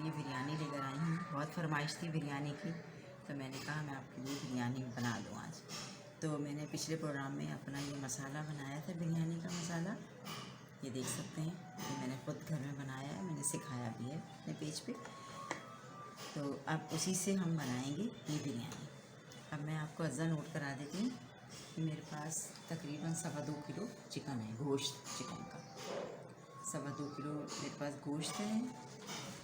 लिए बिरयानी लेकर आई हूँ। बहुत फरमाइश थी बिरयानी की, तो मैंने कहा मैं आपके लिए बिरयानी बना दूँ आज। तो मैंने पिछले प्रोग्राम में अपना ये मसाला बनाया था, बिरयानी का मसाला। ये देख सकते हैं, ये मैंने खुद घर में बनाया है, मैंने सिखाया भी है अपने पेज पे। तो अब उसी से हम बनाएंगे ये बिरयानी। अब मैं आपको अज़ा नोट करा देती हूँ कि मेरे पास तकरीबन 2.25 किलो चिकन है, गोश्त चिकन का 2.25 किलो मेरे पास गोश्त है।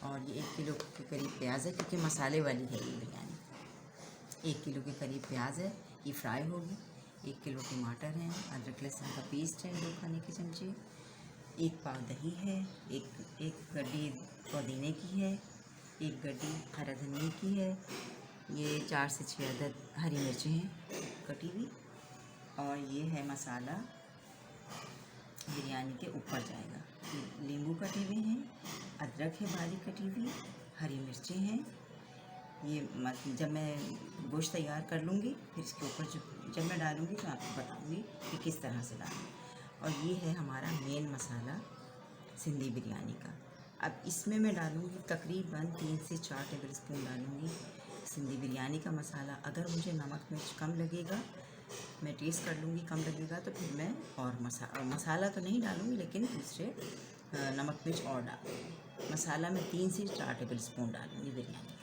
और ये 1 किलो के करीब प्याज है, क्योंकि मसाले वाली है ये बिरयानी। 1 किलो के करीब प्याज है, ये फ्राई होगी। 1 किलो टमाटर हैं, अदरक लहसुन का पेस्ट है 2 खाने के चमचे, 1 पाव दही है, एक गड्डी पुदीने की है, 1 गड्डी हरा धनिया की है, ये 4 से 6 अदद हरी मिर्चें हैं कटी हुई। और ये है मसाला बिरयानी के ऊपर जाएगा। नींबू कटे हुए हैं, अदरक है बारीक कटी हुई, हरी मिर्चें हैं। ये जब मैं गोश्त तैयार कर लूँगी फिर इसके ऊपर जब मैं डालूँगी तो आपको बताऊँगी कि किस तरह से डालूँ। और ये है हमारा मेन मसाला सिंधी बिरयानी का। अब इसमें मैं डालूँगी तकरीबन 3 से 4 टेबल स्पून डालूँगी सिंधी बिरयानी का मसाला। अगर मुझे नमक मिर्च कम लगेगा, मैं टेस्ट कर लूँगी, कम लगेगा तो फिर मैं और मसाला तो नहीं डालूँगी, लेकिन दूसरे नमक मिर्च और डालूँगी। मसाला में 3 से 4 टेबल स्पून डालूँगी बिरयानी।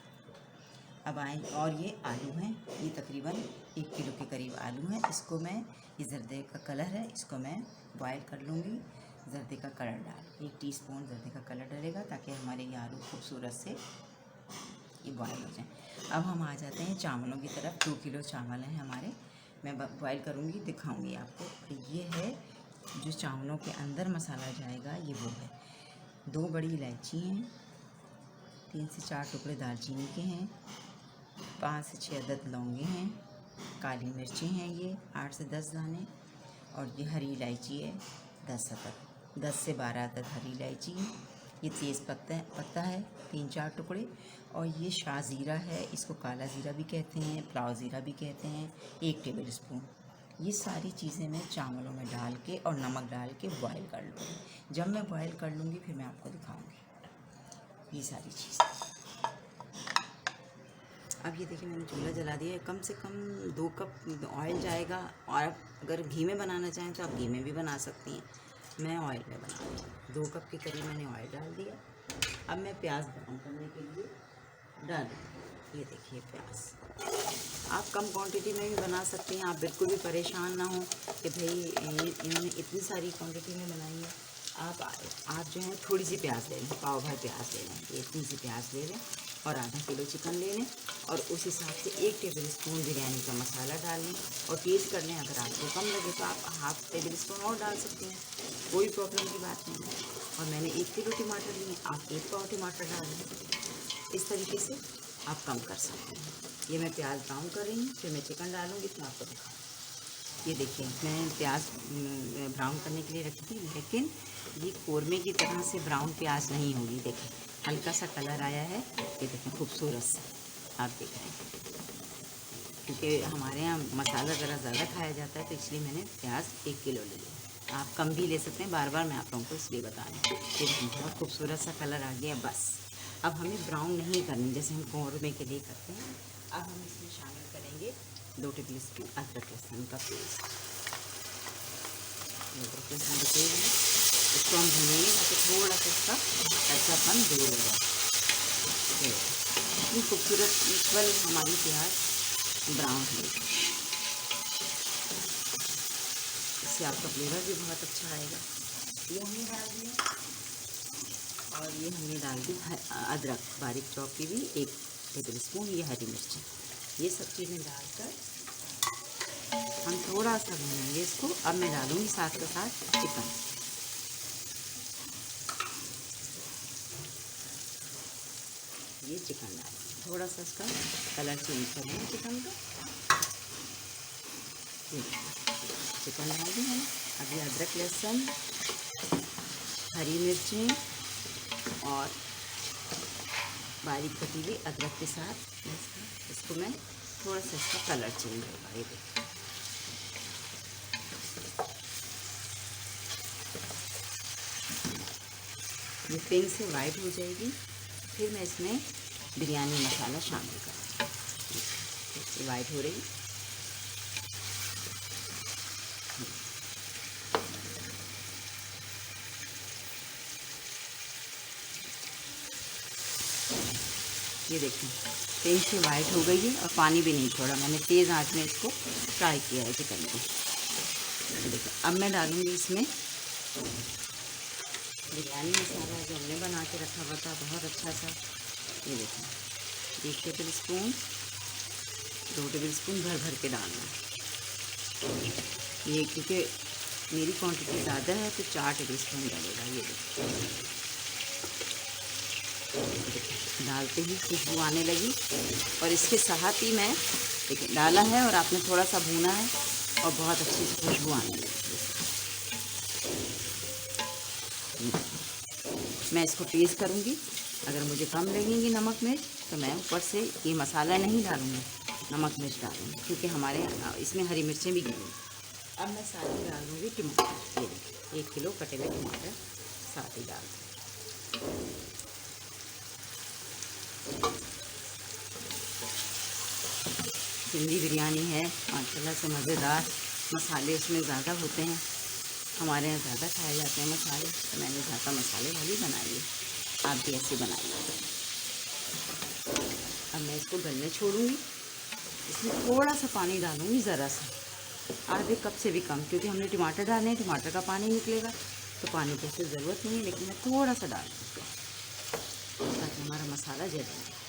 अब आए, और ये आलू हैं, ये तकरीबन 1 किलो के करीब आलू हैं। इसको मैं, ये जर्दे का कलर है, इसको मैं बॉयल कर लूँगी। जर्दे का कलर डाल 1 टीस्पून जर्दे का कलर डलेगा, ताकि हमारे ये आलू खूबसूरत से ये बॉयल हो जाए। अब हम आ जाते हैं चावलों की तरफ। 2 किलो चावल हैं हमारे, मैं बॉयल करूँगी, दिखाऊँगी आपको। ये है जो चावलों के अंदर मसाला जाएगा, ये वो है। 2 बड़ी इलायची हैं, 3 से 4 टुकड़े दालचीनी के हैं, 5 से 6 अदद लौंगे हैं, काली मिर्चें हैं ये 8 से 10 दाने, और ये हरी इलायची है 10 से 12 अदद हरी इलायची है। ये तेज़ पत्ता है 3-4 टुकड़े, और ये शाह ज़ीरा है, इसको काला ज़ीरा भी कहते हैं, पुलाव ज़ीरा भी कहते हैं, 1 टेबल स्पून। ये सारी चीज़ें मैं चावलों में डाल के और नमक डाल के बॉयल कर लूँगी। जब मैं बॉयल कर लूँगी फिर मैं आपको दिखाऊँगी ये सारी चीज़ें। अब ये देखिए, मैंने चूल्हा जला दिया है। कम से कम 2 कप ऑयल जाएगा, और अगर घी में बनाना चाहें तो आप घी में भी बना सकती हैं। मैं ऑयल में बना रही हूँ। 2 कप के करीब मैंने ऑयल डाल दिया। अब मैं प्याज ब्राउन करने के लिए डाल दूँगी। ये देखिए प्याज, आप कम क्वांटिटी में भी बना सकती हैं। आप बिल्कुल भी परेशान ना हो कि भाई इन्होंने इतनी सारी क्वांटिटी में बनाई है। आप जो है थोड़ी सी प्याज ले लें, पाव भर प्याज ले लें, इतनी सी प्याज ले लें, और आधा किलो चिकन ले लें, और उस हिसाब से 1 टेबल स्पून बिरयानी का मसाला डाल लें, और टेस्ट कर लें। अगर आपको कम लगे तो आप ½ टेबल स्पून और डाल सकते हैं, कोई प्रॉब्लम की बात नहीं है। और मैंने 1 किलो टमाटर लिए, आप 1 पाव टमाटर डाल दें। इस तरीके से आप कम कर सकते हैं। ये मैं प्याज ब्राउन कर रही हूँ, फिर मैं चिकन डालूँगी तो आपको दिखाऊँ। ये देखिए, मैं प्याज ब्राउन करने के लिए रखी थी, लेकिन ये कौरमे की तरह से ब्राउन प्याज नहीं होगी। देखिए हल्का सा कलर आया है, ये देखें खूबसूरत सा, आप देख रहे हैं। क्योंकि हमारे यहाँ मसाला ज़रा ज़्यादा खाया जाता है, तो इसलिए मैंने प्याज 1 किलो ले लिया। आप कम भी ले सकते हैं, बार बार मैं आप लोगों को इसलिए बता रही हूँ। ये देखें बहुत खूबसूरत सा कलर आ गया। बस अब हमें ब्राउन नहीं करनी जैसे हम कौरमे के लिए करते हैं। अब हम इसमें शामिल करेंगे 2 टेबल स्पून अदरक लहसुन का पेस्ट। अदरक लहसुन का पेस्ट इसको हम भूनेंगे ताकि थोड़ा सा इसका कच्चापन दूर हो जाए। इतनी खूबसूरत इक्वल हमारी प्याज ब्राउन है, इससे आपका फ्लेवर भी बहुत अच्छा आएगा। ये हमने डाल दिया, और ये हमने डाल दी अदरक बारीक चॉप की भी 1 टेबल स्पून, ये हरी मिर्ची, ये सब चीज़ें डालकर हम थोड़ा सा भूनेंगे इसको। अब मैं डालूँगी साथ के साथ चिकन। ये चिकन डाल, थोड़ा सा इसका कलर चेंज करेंगे चिकन का। चिकन डाल दी मैंने। अभी अदरक लहसुन हरी मिर्चें और बारीक कटी हुई अदरक के साथ इसको मैं थोड़ा सा, इसका कलर चेंज होगा। ये देखिए ये पिंक से वाइट हो जाएगी, फिर मैं इसमें बिरयानी मसाला शामिल करूँगी। ये वाइट हो रही, ये देखिए तेल से वाइट हो गई है और पानी भी नहीं छोड़ा। मैंने तेज़ आंच में इसको फ्राई किया है चिकन को। देखिए अब मैं डालूँगी इसमें बिरयानी मसाला जो हमने बना के रखा हुआ था बहुत अच्छा सा। ये देखिए 1 टेबल स्पून, 2 टेबल स्पून भर भर के डालना ये, क्योंकि मेरी क्वांटिटी ज़्यादा है तो 4 टेबल स्पून डालेगा। ये देखिए डालते ही खुशबू आने लगी और इसके साथ ही मैं देखिए डाला है और आपने थोड़ा सा भूना है और बहुत अच्छी सी खुशबू आने लगी। मैं इसको टेस्ट करूँगी, अगर मुझे कम लगेंगी नमक मिर्च तो मैं ऊपर से ये मसाला नहीं डालूँगी, नमक मिर्च डालूँगी, क्योंकि हमारे इसमें हरी मिर्चें भी गिरी। अब मैं साथ ही डाल दूँगी टमाटर। ये देखिए 1 किलो कटे हुए टमाटर साथ ही डाल दूँ। सिंधी बिरयानी है माशाल्लाह से मज़ेदार, मसाले उसमें ज़्यादा होते हैं, हमारे यहाँ ज़्यादा खाए जाते हैं मसाले, तो मैंने ज़्यादा मसाले वाली बनाई है, आप भी ऐसे बनाइए। अब मैं इसको गलने छोड़ूंगी, इसमें थोड़ा सा पानी डालूंगी, ज़रा सा, आधे कप से भी कम, क्योंकि हमने टमाटर डाले हैं, टमाटर का पानी निकलेगा तो पानी की ऐसे ज़रूरत नहीं है, लेकिन मैं थोड़ा सा डाल दूँगी ताकि हमारा मसाला जल जाए।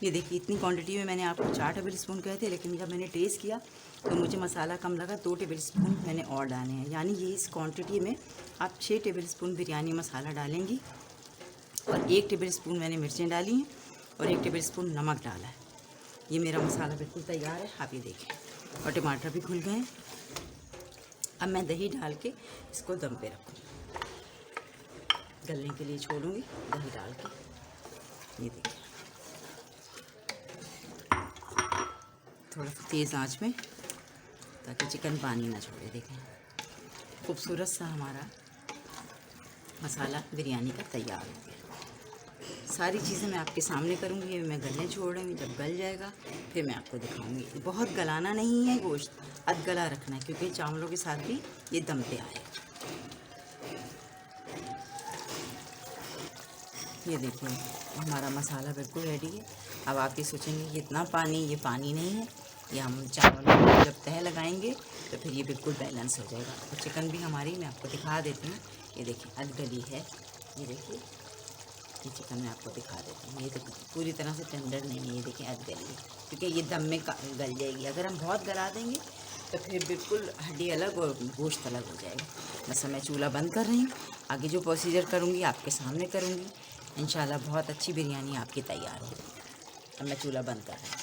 ये देखिए इतनी क्वांटिटी में मैंने आपको 4 टेबल स्पून कहे थे, लेकिन जब मैंने टेस्ट किया तो मुझे मसाला कम लगा, 2 टेबल स्पून मैंने और डाले हैं। यानी ये इस क्वांटिटी में आप 6 टेबल स्पून बिरयानी मसाला डालेंगी और 1 टेबल स्पून मैंने मिर्चें डाली हैं और 1 टेबल स्पून नमक डाला है। ये मेरा मसाला बिल्कुल तैयार है, आप ये देखें, और टमाटर भी घुल गए। अब मैं दही डाल के इसको दम पे रखूँगी, गलने के लिए छोड़ूंगी दही डाल के। ये देखिए थोड़ा सा तेज़ आंच में, ताकि चिकन पानी ना छोड़े। देखें खूबसूरत सा हमारा मसाला बिरयानी का तैयार हो गया। सारी चीज़ें मैं आपके सामने करूँगी, ये मैं गलने छोड़ रही हूँ, जब गल जाएगा फिर मैं आपको दिखाऊँगी। बहुत गलाना नहीं है गोश्त, अध गला रखना है, क्योंकि चावलों के साथ भी ये दम पे आएगा। ये देखिए हमारा मसाला बिल्कुल रेडी है। अब आप ये सोचेंगे कि इतना पानी, ये पानी नहीं है, ये हम चावल जब तह लगाएंगे तो फिर ये बिल्कुल बैलेंस हो जाएगा। और चिकन भी हमारी, मैं आपको दिखा देती हूँ, ये देखिए अधगली है, ये देखिए ये चिकन मैं आपको दिखा देती हूँ। ये तो पूरी तरह से टेंडर नहीं है, ये देखिए अधगली है, क्योंकि ये दम में गल जाएगी। अगर हम बहुत गला देंगे तो फिर बिल्कुल हड्डी अलग और गोश्त अलग हो जाएगा। बस मैं चूल्हा बंद कर रही हूँ, आगे जो प्रोसीजर करूँगी आपके सामने करूँगी। इंशाल्लाह बहुत अच्छी बिरयानी आपकी तैयार होगी। अब मैं चूल्हा बंद कर रही हूँ।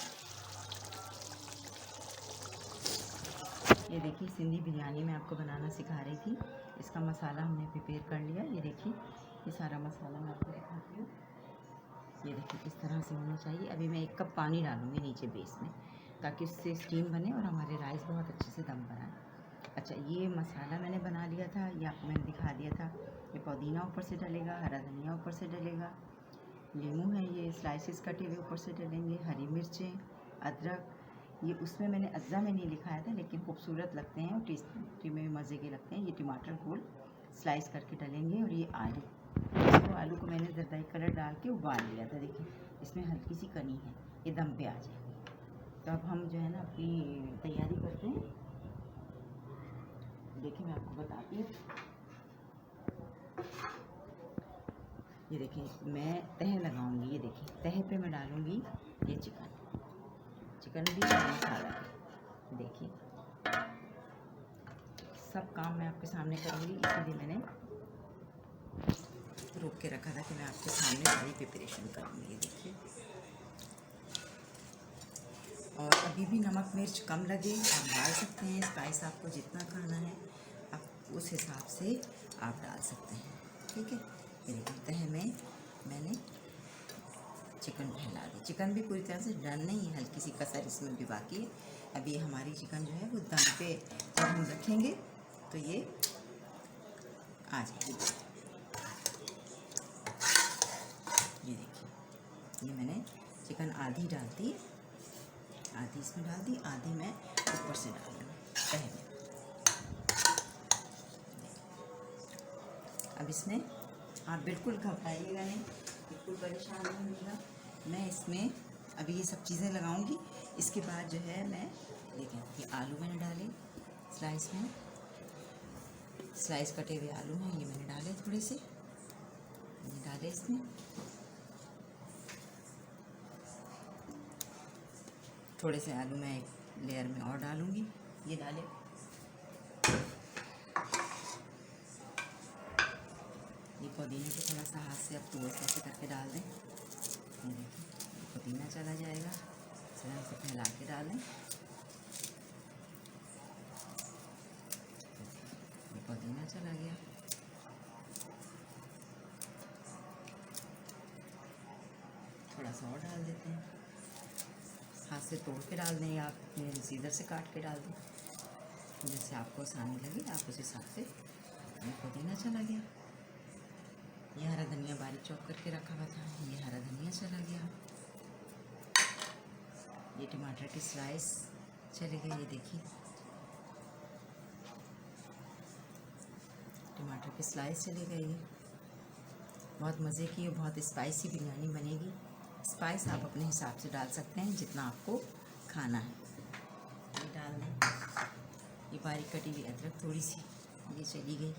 ये देखिए सिंधी बिरयानी मैं आपको बनाना सिखा रही थी, इसका मसाला हमने प्रिपेयर कर लिया। ये देखिए ये सारा मसाला मैं आपको दिखाती हूँ। ये देखिए किस तरह से होना चाहिए। अभी मैं 1 कप पानी डालूँगी नीचे बेस में, ताकि उससे स्टीम बने और हमारे राइस बहुत अच्छे से दम पर आए। अच्छा ये मसाला मैंने बना लिया था, ये आपको मैंने दिखा दिया था। ये पुदीना ऊपर से डलेगा, हरा धनिया ऊपर से डलेगा, नींबू है ये स्लाइसेस कटे हुए ऊपर से डलेंगे, हरी मिर्चें, अदरक, ये उसमें मैंने अज्जा में नहीं लिखाया था, लेकिन खूबसूरत लगते हैं और टेस्टी में मज़े के लगते हैं। ये टमाटर गोल स्लाइस करके डलेंगे और ये आलू, इसको आलू को मैंने जरदाई कलर डाल के उबाल लिया था। देखिए इसमें हल्की सी कनी है, ये दम पे आ जाएगी। तो अब हम जो है ना अपनी तैयारी करते हैं। देखिए मैं आपको बताती हूँ, ये देखिए मैं तह लगाऊंगी। ये देखिए तह पे मैं डालूंगी ये चिकन भी मसाला है। देखिए सब काम मैं आपके सामने करूंगी, इसीलिए मैंने रोक के रखा था कि मैं आपके सामने सारी प्रिपरेशन करूंगी। देखिए और अभी भी नमक मिर्च कम लगे आप डाल सकते हैं, स्पाइस आपको जितना खाना है आप उस हिसाब से आप डाल सकते हैं। ठीक है, ये देखिए तह में मैंने चिकन फैला दी। चिकन भी पूरी तरह से डन नहीं है, हल्की सी कसर इसमें भी बाकी है। अभी हमारी चिकन जो है वो दम पे जब हम रखेंगे तो ये आ जाएगी। चिकन आधी डालती, आधी इसमें डाल दी, आधी मैं ऊपर से डाल दूँ पहले। अब इसमें आप बिल्कुल घबराइएगा नहीं, बिल्कुल परेशान नहीं होइएगा। मैं इसमें अभी ये सब चीज़ें लगाऊंगी। इसके बाद जो है मैं देखें, ये आलू मैंने डाले स्लाइस में, स्लाइस कटे हुए आलू हैं, ये मैंने डाले थोड़े से, ये डाले इसमें। थोड़े से आलू मैं एक लेयर में और डालूंगी, ये डाले। ये पुदीने को थोड़ा सा हाथ से अब तो ऐसे करके डाल दें। ये देखिए पुदीना चला जाएगा, इसे से फैला के डाल दें। ये पुदीना चला गया। थोड़ा सा और डाल देते हैं, हाथ से तोड़ के डाल दें या आप सीजर से काट के डाल दें, जैसे आपको आसानी लगे आप उस हिसाब से। ये पुदीना चला गया। ये हरा धनिया बारीक चॉप करके रखा हुआ था, ये हरा धनिया चला गया। ये टमाटर की स्लाइस चले गए, ये देखिए टमाटर की स्लाइस चले गई। ये बहुत मज़े की और बहुत स्पाइसी बिरयानी बनेगी। स्पाइस आप अपने हिसाब से डाल सकते हैं जितना आपको खाना है, ये डाल दें। ये बारीक कटी हुई अदरक थोड़ी सी ये चली गई।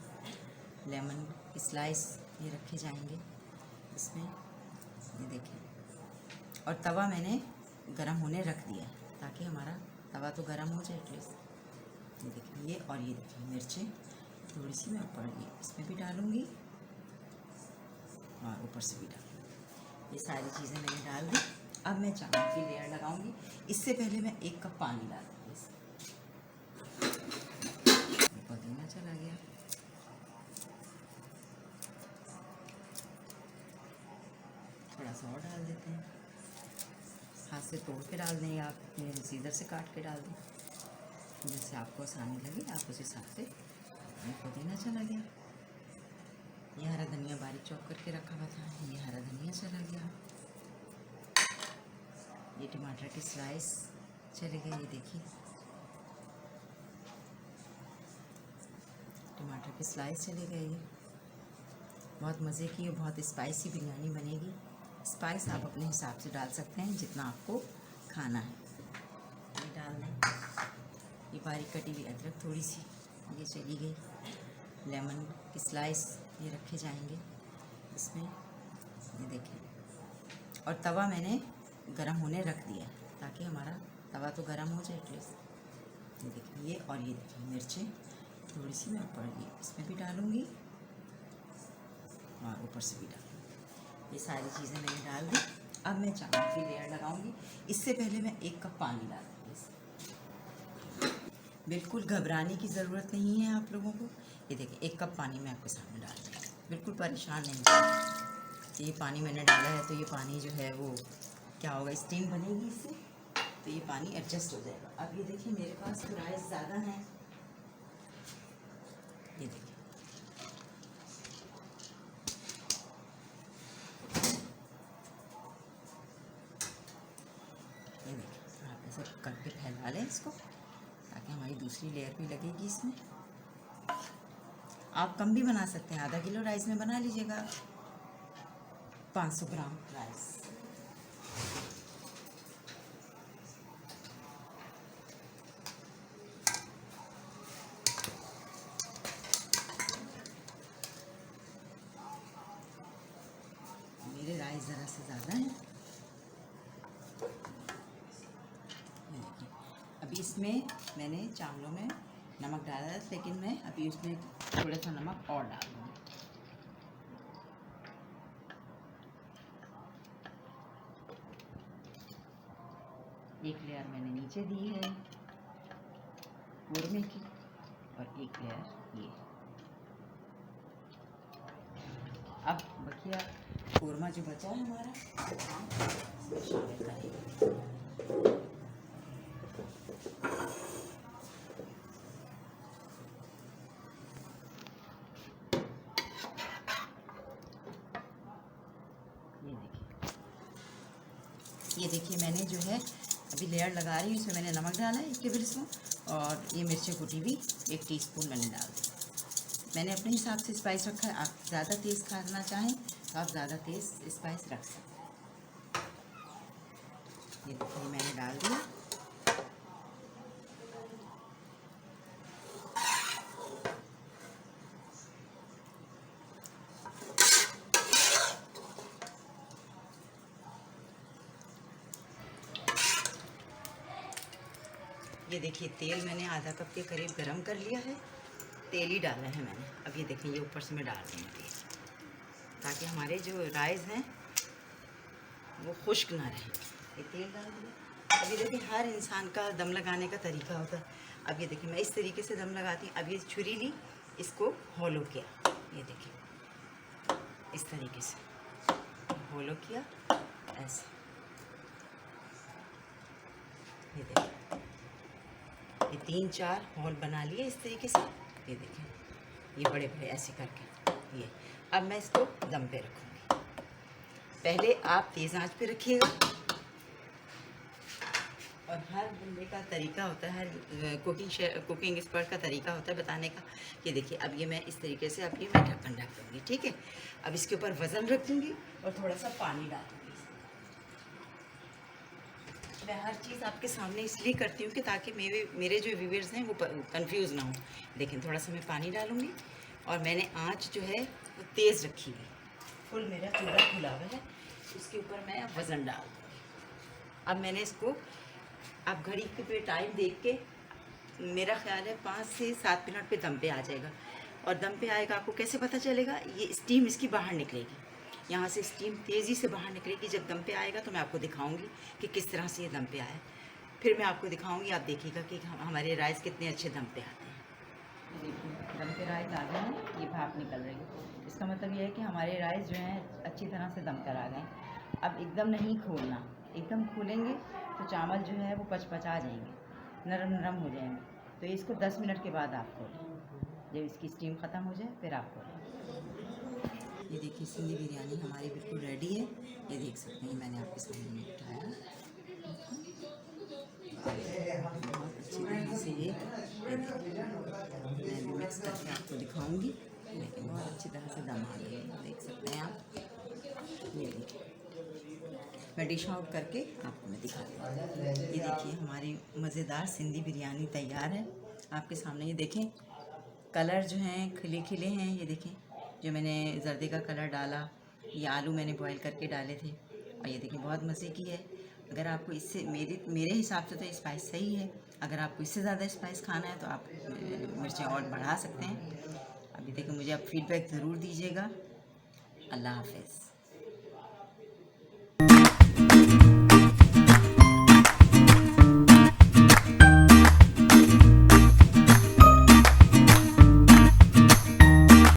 लेमन की स्लाइस ये रखे जाएंगे इसमें, ये देखिए। और तवा मैंने गरम होने रख दिया ताकि हमारा तवा तो गरम हो जाए एटलीस्ट। ये देखिए ये, और ये देखिए मिर्चें थोड़ी सी मैं ऊपर ये इसमें भी डालूँगी और ऊपर से भी डालूँगी। ये सारी चीज़ें मैंने डाल दी। अब मैं चावल की लेयर लगाऊंगी। इससे पहले मैं 1 कप पानी डालूँगी। पुदीना चला गया। थोड़ा सा और डाल देते हैं, हाथ से तोड़ के डाल दें या आप सीजर से काट के डाल दें, जैसे आपको आसानी लगे आप उस हिसाब से। ये पुदीना चला गया। ये हरा धनिया बारीक चॉप करके रखा हुआ था, ये हरा धनिया चला गया। ये टमाटर की स्लाइस चले गए, ये देखिए टमाटर की स्लाइस चले गए। ये बहुत मज़े की और बहुत स्पाइसी बिरयानी बनेगी। स्पाइस आप अपने हिसाब से डाल सकते हैं जितना आपको खाना है, ये डाल दें। ये बारीक कटी हुई अदरक थोड़ी सी ये चली गई। लेमन की स्लाइस ये रखे जाएंगे इसमें, ये देखिए। और तवा मैंने गरम होने रख दिया ताकि हमारा तवा तो गरम हो जाए एटलीस्ट। ये देखिए ये, और ये देखिए मिर्चें थोड़ी सी मैं ऊपर ये इसमें भी डालूँगी और ऊपर से भी डालूँगी। ये सारी चीज़ें मैंने डाल दी। अब मैं चावल की लेयर लगाऊंगी। इससे पहले मैं 1 कप पानी डालूँगी। बिल्कुल घबराने की ज़रूरत नहीं है आप लोगों को। ये देखिए 1 कप पानी मैं आपके सामने डाल रही हूँ, बिल्कुल परेशान नहीं होगा। ये पानी मैंने डाला है तो ये पानी जो है वो क्या होगा, स्टीम बनेगी इससे, तो ये पानी एडजस्ट हो जाएगा। अब ये देखिए मेरे पास तो राइस ज़्यादा है, ये देखिए आप ऐसे करके फैला लें इसको ताकि हमारी दूसरी लेयर भी लगेगी इसमें। आप कम भी बना सकते हैं, आधा किलो राइस में बना लीजिएगा 500 ग्राम राइस। मेरे राइस ज़रा से ज़्यादा है। अभी इसमें मैंने चावलों में नमक डाला है, लेकिन मैं अभी उसमें थोड़ा सा नमक और डाल दूँगी। एक लेयर मैंने नीचे दी है कोरमे की और एक लेयर ये। अब बकिया कोरमा जो बचा है हमारा इसमें शामिल करेंगे। ये देखिए ये देखिए मैंने जो है अभी लेयर लगा रही हूँ, इसमें मैंने नमक डाला है 1 टेबलस्पून और ये मिर्ची कुटी भी 1 टीस्पून मैंने डाल दी। मैंने अपने हिसाब से स्पाइस रखा है, आप ज़्यादा तेज़ खाना चाहें तो आप ज़्यादा तेज़ स्पाइस रख सकते हैं। ये देखिए मैंने डाल दिया। ये देखिए तेल मैंने आधा कप के करीब गरम कर लिया है, तेल ही डाला है मैंने। अब ये देखिए ये ऊपर से मैं डाल रही हूँ तेल, ताकि हमारे जो राइस हैं वो खुश्क ना रहे। ये तेल डाल दिया। अब ये देखिए हर इंसान का दम लगाने का तरीका होता है। अब ये देखिए मैं इस तरीके से दम लगाती हूँ। अब ये छुरी ली, इसको हॉलो किया, ये देखिए इस तरीके से हॉलो किया ऐसे। ये देखिए ये 3-4 होल बना लिए इस तरीके से। ये देखिए ये बड़े बड़े ऐसे करके ये। अब मैं इसको दम पे रखूँगी। पहले आप तेज़ आंच पे रखिएगा, और हर बंदे का तरीका होता है, हर कुकिंग एक्सपर्ट का तरीका होता है बताने का। ये देखिए अब ये मैं इस तरीके से अब ये मैं ढक्कन ढक दूँगी, ठीक है। अब इसके ऊपर वज़न रख दूँगी और थोड़ा सा पानी डाल दूँगी। मैं हर चीज़ आपके सामने इसलिए करती हूँ कि ताकि मेरे जो व्यूअर्स हैं वो कंफ्यूज ना हो। देखें थोड़ा सा मैं पानी डालूँगी और मैंने आंच जो है वो तेज़ रखी हुई, फुल मेरा चूल्हा खुला हुआ है। उसके ऊपर मैं वज़न डाल दूँगी। अब मैंने इसको, आप घड़ी के पे टाइम देख के, मेरा ख्याल है 5 से 7 मिनट पे दम पे आ जाएगा। और दम पे आएगा आपको कैसे पता चलेगा? ये स्टीम इसकी बाहर निकलेगी, यहाँ से स्टीम तेज़ी से बाहर निकलेगी। जब दम पे आएगा तो मैं आपको दिखाऊंगी कि किस तरह से ये दम पे आया। फिर मैं आपको दिखाऊंगी, आप देखिएगा कि हमारे राइस कितने अच्छे दम पे आते हैं। देखिए दम पे राइस आ गए हैं, ये भाप निकल रही है। इसका मतलब ये है कि हमारे राइस जो हैं अच्छी तरह से दम कर आ गए। अब एकदम नहीं खोलना, एकदम खोलेंगे तो चावल जो है वो पचपचा जाएंगे, नरम नरम हो जाएंगे। तो इसको 10 मिनट के बाद आप खोलें, जब इसकी स्टीम ख़त्म हो जाए फिर आप खोलें। ये देखिए सिंधी बिरयानी हमारी बिल्कुल रेडी है। ये देख सकते हैं, मैंने आपके सामने उठाया बहुत अच्छी तरह से। ये मैं भी मिक्स करके आपको दिखाऊंगी, लेकिन बहुत अच्छी तरह से दम आ गई है, देख सकते हैं आप। ये देखिए मैं डिश आउट करके आपको मैं दिखाती हूँ। ये देखिए हमारी मज़ेदार सिंधी बिरयानी तैयार है आपके सामने। ये देखें कलर जो हैं खिले खिले हैं। ये देखें जो मैंने जर्दे का कलर डाला, ये आलू मैंने बॉईल करके डाले थे, और ये देखिए बहुत मज़े की है। अगर आपको इससे मेरे हिसाब से तो स्पाइस सही है। अगर आपको इससे ज़्यादा स्पाइस खाना है तो आप मिर्चें और बढ़ा सकते हैं। अभी देखिए मुझे आप फीडबैक ज़रूर दीजिएगा। अल्लाह हाफ़िज़।